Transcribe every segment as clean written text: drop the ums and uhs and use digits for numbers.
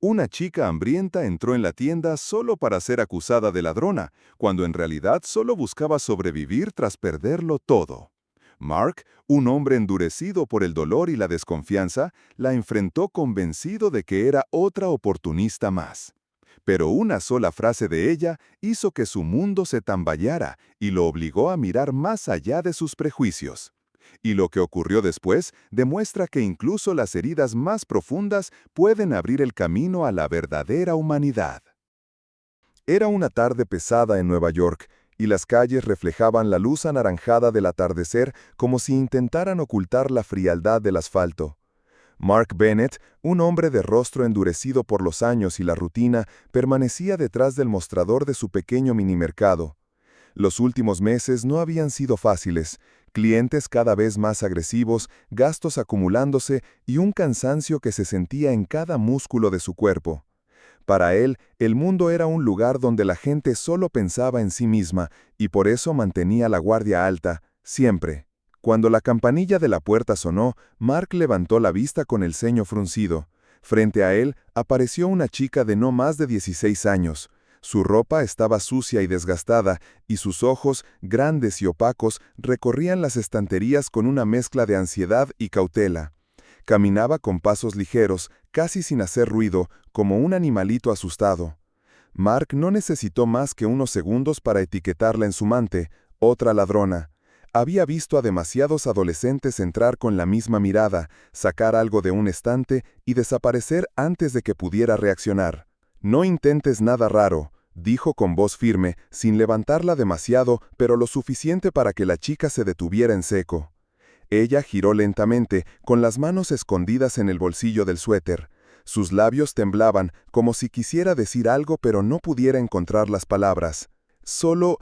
Una chica hambrienta entró en la tienda solo para ser acusada de ladrona, cuando en realidad solo buscaba sobrevivir tras perderlo todo. Mark, un hombre endurecido por el dolor y la desconfianza, la enfrentó convencido de que era otra oportunista más. Pero una sola frase de ella hizo que su mundo se tambaleara y lo obligó a mirar más allá de sus prejuicios. Y lo que ocurrió después demuestra que incluso las heridas más profundas pueden abrir el camino a la verdadera humanidad. Era una tarde pesada en Nueva York, y las calles reflejaban la luz anaranjada del atardecer como si intentaran ocultar la frialdad del asfalto. Mark Bennett, un hombre de rostro endurecido por los años y la rutina, permanecía detrás del mostrador de su pequeño minimercado. Los últimos meses no habían sido fáciles, clientes cada vez más agresivos, gastos acumulándose y un cansancio que se sentía en cada músculo de su cuerpo. Para él, el mundo era un lugar donde la gente solo pensaba en sí misma y por eso mantenía la guardia alta, siempre. Cuando la campanilla de la puerta sonó, Mark levantó la vista con el ceño fruncido. Frente a él apareció una chica de no más de 16 años. Su ropa estaba sucia y desgastada, y sus ojos, grandes y opacos, recorrían las estanterías con una mezcla de ansiedad y cautela. Caminaba con pasos ligeros, casi sin hacer ruido, como un animalito asustado. Mark no necesitó más que unos segundos para etiquetarla en su mente, otra ladrona. Había visto a demasiados adolescentes entrar con la misma mirada, sacar algo de un estante y desaparecer antes de que pudiera reaccionar. «No intentes nada raro», dijo con voz firme, sin levantarla demasiado, pero lo suficiente para que la chica se detuviera en seco. Ella giró lentamente, con las manos escondidas en el bolsillo del suéter. Sus labios temblaban, como si quisiera decir algo pero no pudiera encontrar las palabras. Solo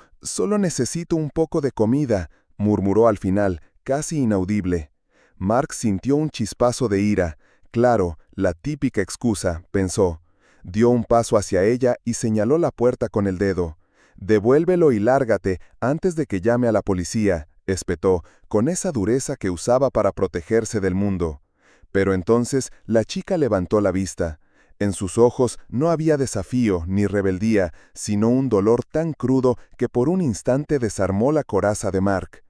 necesito un poco de comida», murmuró al final, casi inaudible. Mark sintió un chispazo de ira. Claro, la típica excusa, pensó. Dio un paso hacia ella y señaló la puerta con el dedo. «Devuélvelo y lárgate antes de que llame a la policía», espetó, con esa dureza que usaba para protegerse del mundo. Pero entonces la chica levantó la vista. En sus ojos no había desafío ni rebeldía, sino un dolor tan crudo que por un instante desarmó la coraza de Mark.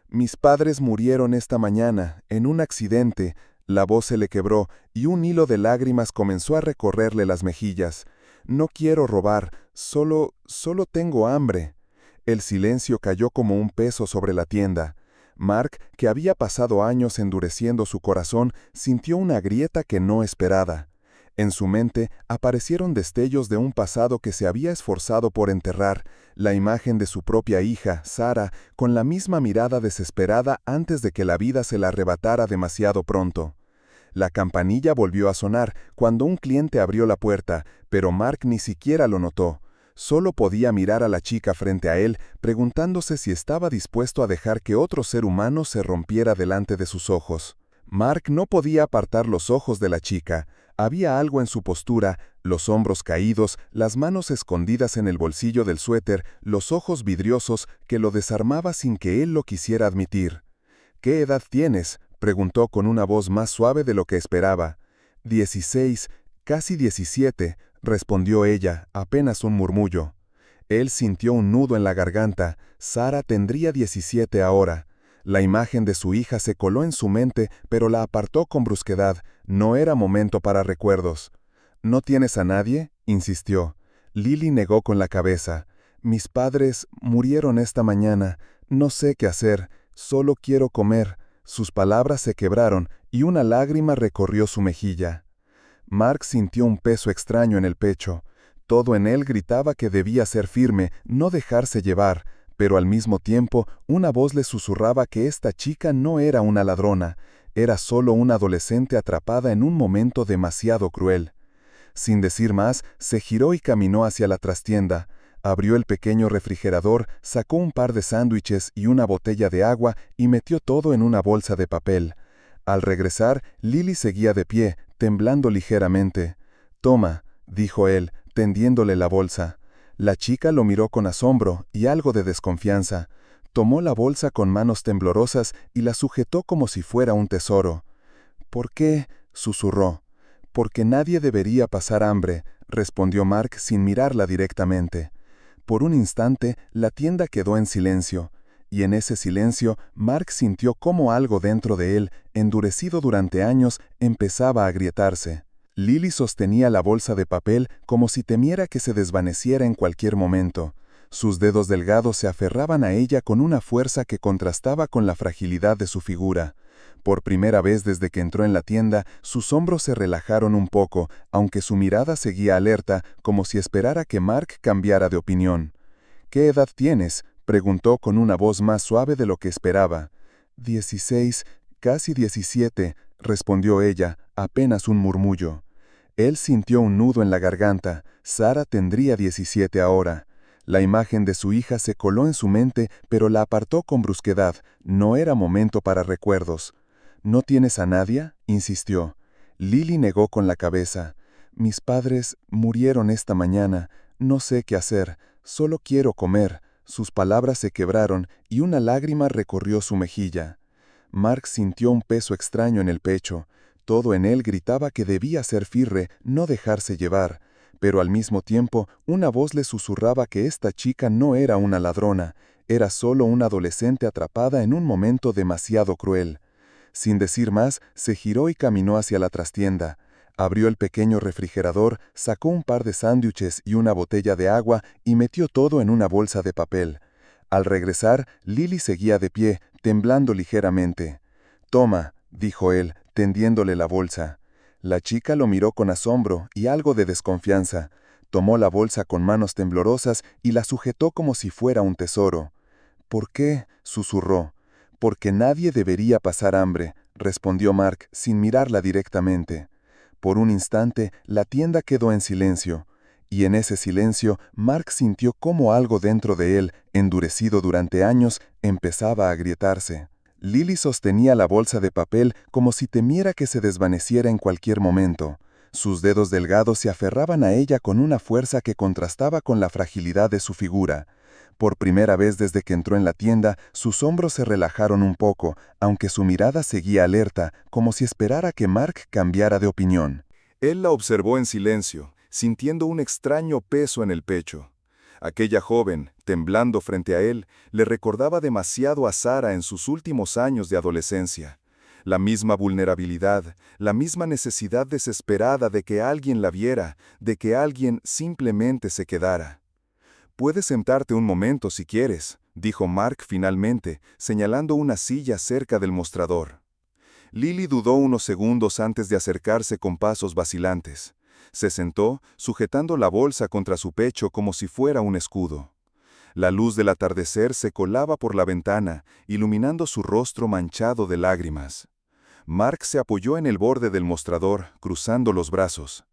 «Mis padres murieron esta mañana, en un accidente». La voz se le quebró y un hilo de lágrimas comenzó a recorrerle las mejillas. «No quiero robar, solo tengo hambre». El silencio cayó como un peso sobre la tienda. Mark, que había pasado años endureciendo su corazón, sintió una grieta que no esperaba. En su mente aparecieron destellos de un pasado que se había esforzado por enterrar, la imagen de su propia hija, Sara, con la misma mirada desesperada antes de que la vida se la arrebatara demasiado pronto. La campanilla volvió a sonar cuando un cliente abrió la puerta, pero Mark ni siquiera lo notó. Solo podía mirar a la chica frente a él, preguntándose si estaba dispuesto a dejar que otro ser humano se rompiera delante de sus ojos. Mark no podía apartar los ojos de la chica. Había algo en su postura, los hombros caídos, las manos escondidas en el bolsillo del suéter, los ojos vidriosos, que lo desarmaba sin que él lo quisiera admitir. «¿Qué edad tienes?», preguntó con una voz más suave de lo que esperaba. «16, casi 17», respondió ella, apenas un murmullo. Él sintió un nudo en la garganta. Sara tendría 17 ahora. La imagen de su hija se coló en su mente, pero la apartó con brusquedad. No era momento para recuerdos. «¿No tienes a nadie?», insistió. Lily negó con la cabeza. «Mis padres murieron esta mañana. No sé qué hacer. Solo quiero comer». Sus palabras se quebraron y una lágrima recorrió su mejilla. Mark sintió un peso extraño en el pecho. Todo en él gritaba que debía ser firme, no dejarse llevar, pero al mismo tiempo una voz le susurraba que esta chica no era una ladrona, era solo una adolescente atrapada en un momento demasiado cruel. Sin decir más, se giró y caminó hacia la trastienda. Abrió el pequeño refrigerador, sacó un par de sándwiches y una botella de agua y metió todo en una bolsa de papel. Al regresar, Lily seguía de pie, temblando ligeramente. «Toma», dijo él, tendiéndole la bolsa. La chica lo miró con asombro y algo de desconfianza. Tomó la bolsa con manos temblorosas y la sujetó como si fuera un tesoro. «¿Por qué?», susurró. Porque nadie debería pasar hambre, respondió Mark sin mirarla directamente. Por un instante, la tienda quedó en silencio, y en ese silencio, Mark sintió cómo algo dentro de él, endurecido durante años, empezaba a agrietarse. Lily sostenía la bolsa de papel como si temiera que se desvaneciera en cualquier momento. Sus dedos delgados se aferraban a ella con una fuerza que contrastaba con la fragilidad de su figura. Por primera vez desde que entró en la tienda, sus hombros se relajaron un poco, aunque su mirada seguía alerta, como si esperara que Mark cambiara de opinión. «¿Qué edad tienes?», preguntó con una voz más suave de lo que esperaba. «16, casi 17», respondió ella, apenas un murmullo. Él sintió un nudo en la garganta. Sara tendría 17 ahora. La imagen de su hija se coló en su mente, pero la apartó con brusquedad. No era momento para recuerdos. «¿No tienes a Nadia?», insistió. Lily negó con la cabeza. «Mis padres murieron esta mañana. No sé qué hacer. Solo quiero comer». Sus palabras se quebraron y una lágrima recorrió su mejilla. Mark sintió un peso extraño en el pecho. Todo en él gritaba que debía ser firme, no dejarse llevar. Pero al mismo tiempo, una voz le susurraba que esta chica no era una ladrona, era solo una adolescente atrapada en un momento demasiado cruel. Sin decir más, se giró y caminó hacia la trastienda. Abrió el pequeño refrigerador, sacó un par de sándwiches y una botella de agua y metió todo en una bolsa de papel. Al regresar, Lily seguía de pie, temblando ligeramente. «Toma», dijo él, tendiéndole la bolsa. La chica lo miró con asombro y algo de desconfianza. Tomó la bolsa con manos temblorosas y la sujetó como si fuera un tesoro. «¿Por qué?», susurró. «Porque nadie debería pasar hambre», respondió Mark sin mirarla directamente. Por un instante, la tienda quedó en silencio, y en ese silencio, Mark sintió cómo algo dentro de él, endurecido durante años, empezaba a agrietarse. Lily sostenía la bolsa de papel como si temiera que se desvaneciera en cualquier momento. Sus dedos delgados se aferraban a ella con una fuerza que contrastaba con la fragilidad de su figura. Por primera vez desde que entró en la tienda, sus hombros se relajaron un poco, aunque su mirada seguía alerta, como si esperara que Mark cambiara de opinión. Él la observó en silencio, sintiendo un extraño peso en el pecho. Aquella joven, temblando frente a él, le recordaba demasiado a Sara en sus últimos años de adolescencia. La misma vulnerabilidad, la misma necesidad desesperada de que alguien la viera, de que alguien simplemente se quedara. «Puedes sentarte un momento si quieres», dijo Mark finalmente, señalando una silla cerca del mostrador. Lily dudó unos segundos antes de acercarse con pasos vacilantes. Se sentó, sujetando la bolsa contra su pecho como si fuera un escudo. La luz del atardecer se colaba por la ventana, iluminando su rostro manchado de lágrimas. Mark se apoyó en el borde del mostrador, cruzando los brazos.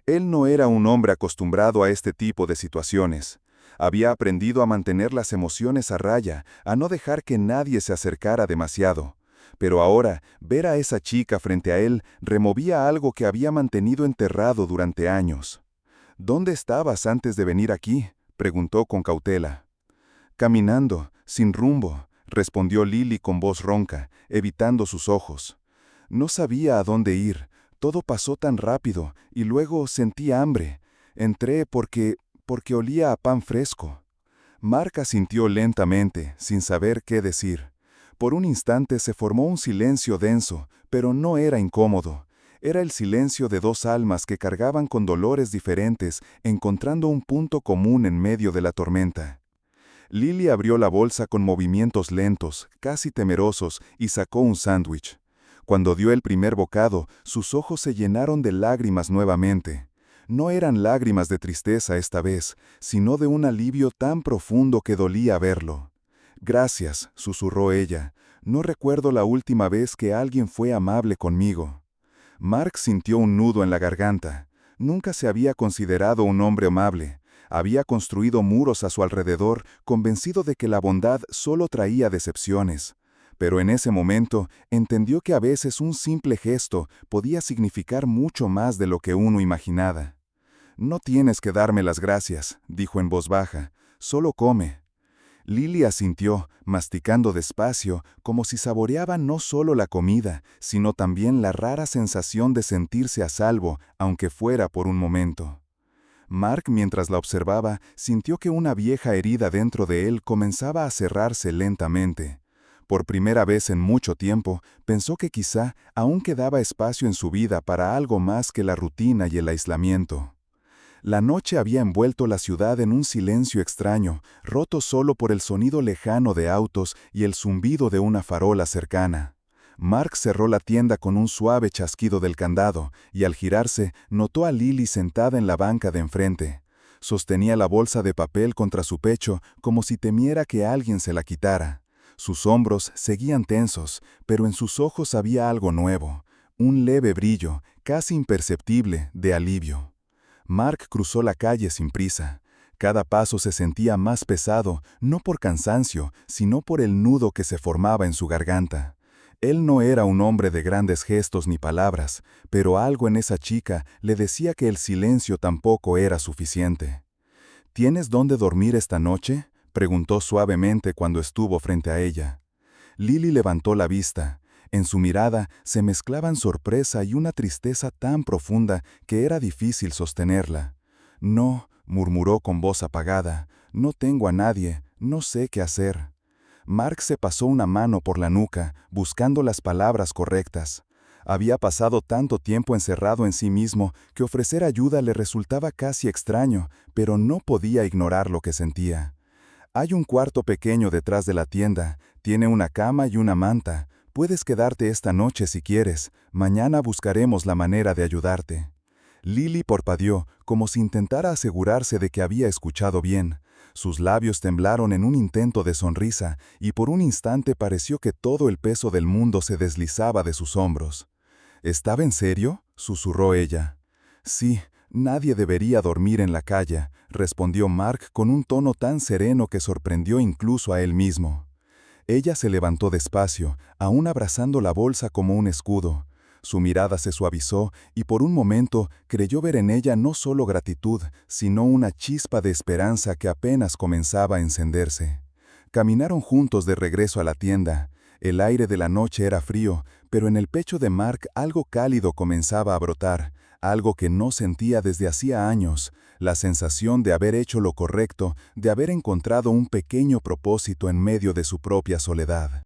Él no era un hombre acostumbrado a este tipo de situaciones. Había aprendido a mantener las emociones a raya, a no dejar que nadie se acercara demasiado. Pero ahora, ver a esa chica frente a él removía algo que había mantenido enterrado durante años. «¿Dónde estabas antes de venir aquí?», preguntó con cautela. «Caminando, sin rumbo», respondió Lily con voz ronca, evitando sus ojos. «No sabía a dónde ir. Todo pasó tan rápido, y luego sentí hambre. Entré porque olía a pan fresco». Mark asintió lentamente, sin saber qué decir. Por un instante se formó un silencio denso, pero no era incómodo. Era el silencio de dos almas que cargaban con dolores diferentes, encontrando un punto común en medio de la tormenta. Lily abrió la bolsa con movimientos lentos, casi temerosos, y sacó un sándwich. Cuando dio el primer bocado, sus ojos se llenaron de lágrimas nuevamente. No eran lágrimas de tristeza esta vez, sino de un alivio tan profundo que dolía verlo. «Gracias», susurró ella. «No recuerdo la última vez que alguien fue amable conmigo». Mark sintió un nudo en la garganta. Nunca se había considerado un hombre amable. Había construido muros a su alrededor, convencido de que la bondad solo traía decepciones. Pero en ese momento entendió que a veces un simple gesto podía significar mucho más de lo que uno imaginaba. «No tienes que darme las gracias», dijo en voz baja. «Solo come». Lily asintió, masticando despacio, como si saboreaba no solo la comida, sino también la rara sensación de sentirse a salvo, aunque fuera por un momento. Mark, mientras la observaba, sintió que una vieja herida dentro de él comenzaba a cerrarse lentamente. Por primera vez en mucho tiempo, pensó que quizá aún quedaba espacio en su vida para algo más que la rutina y el aislamiento. La noche había envuelto la ciudad en un silencio extraño, roto solo por el sonido lejano de autos y el zumbido de una farola cercana. Mark cerró la tienda con un suave chasquido del candado, y al girarse, notó a Lily sentada en la banca de enfrente. Sostenía la bolsa de papel contra su pecho como si temiera que alguien se la quitara. Sus hombros seguían tensos, pero en sus ojos había algo nuevo, un leve brillo, casi imperceptible, de alivio. Mark cruzó la calle sin prisa. Cada paso se sentía más pesado, no por cansancio, sino por el nudo que se formaba en su garganta. Él no era un hombre de grandes gestos ni palabras, pero algo en esa chica le decía que el silencio tampoco era suficiente. ¿Tienes dónde dormir esta noche?, preguntó suavemente cuando estuvo frente a ella. Lily levantó la vista. En su mirada se mezclaban sorpresa y una tristeza tan profunda que era difícil sostenerla. No, murmuró con voz apagada, no tengo a nadie, no sé qué hacer. Mark se pasó una mano por la nuca, buscando las palabras correctas. Había pasado tanto tiempo encerrado en sí mismo que ofrecer ayuda le resultaba casi extraño, pero no podía ignorar lo que sentía. Hay un cuarto pequeño detrás de la tienda, tiene una cama y una manta. Puedes quedarte esta noche si quieres, mañana buscaremos la manera de ayudarte. Lily parpadeó, como si intentara asegurarse de que había escuchado bien. Sus labios temblaron en un intento de sonrisa, y por un instante pareció que todo el peso del mundo se deslizaba de sus hombros. ¿Estaba en serio?, susurró ella. Sí, nadie debería dormir en la calle, respondió Mark con un tono tan sereno que sorprendió incluso a él mismo. Ella se levantó despacio, aún abrazando la bolsa como un escudo. Su mirada se suavizó y por un momento creyó ver en ella no solo gratitud, sino una chispa de esperanza que apenas comenzaba a encenderse. Caminaron juntos de regreso a la tienda. El aire de la noche era frío, pero en el pecho de Mark algo cálido comenzaba a brotar, algo que no sentía desde hacía años, la sensación de haber hecho lo correcto, de haber encontrado un pequeño propósito en medio de su propia soledad.